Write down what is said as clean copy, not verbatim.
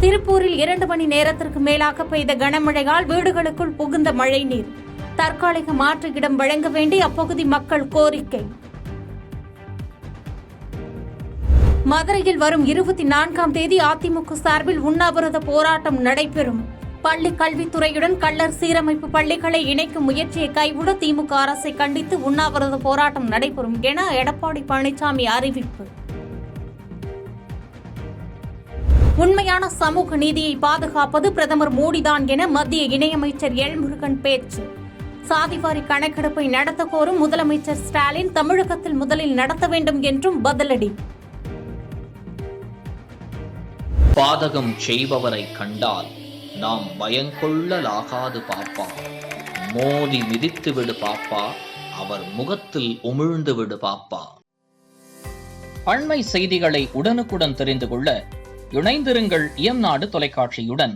திருப்பூரில் 2 மணி நேரத்திற்கு மேலாக பெய்த கனமழையால் வீடுகளுக்குள் புகுந்த மழைநீர். தற்காலிக மாற்று இடம் வழங்க வேண்டி அப்பகுதி மக்கள் கோரிக்கை. மதுரையில் வரும் 24ஆம் தேதி அதிமுக சார்பில் உண்ணாவிரத போராட்டம் நடைபெறும். பள்ளி கல்வித்துறையுடன் கள்ளர் சீரமைப்பு பள்ளிகளை இணைக்கும் முயற்சியை கைவிட திமுக அரசை கண்டித்து உண்ணாவிரத போராட்டம் நடைபெறும் என எடப்பாடி பழனிசாமி அறிவிப்பு. உண்மையான சமூக நீதியை பாதுகாப்பது பிரதமர் மோடிதான் என மத்திய இணையமைச்சர் எல் முருகன் பேச்சு. சாதிவாரி கணக்கெடுப்பை நடத்த கோரும் முதலமைச்சர் ஸ்டாலின் தமிழகத்தில் முதலில் நடத்த வேண்டும் என்றும் பதிலடி. பாதகம் செய்பவரை கண்டால் நாம் பயங்கொள்ளலாகாது பாப்பா, மோதி மிதித்து விடு பாப்பா, அவர் முகத்தில் உமிழ்ந்து விடு பாப்பா. அண்மை செய்திகளை உடனுக்குடன் தெரிந்து கொள்ள இணைந்திருங்கள் இயம்நாடு தொலைக்காட்சியுடன்.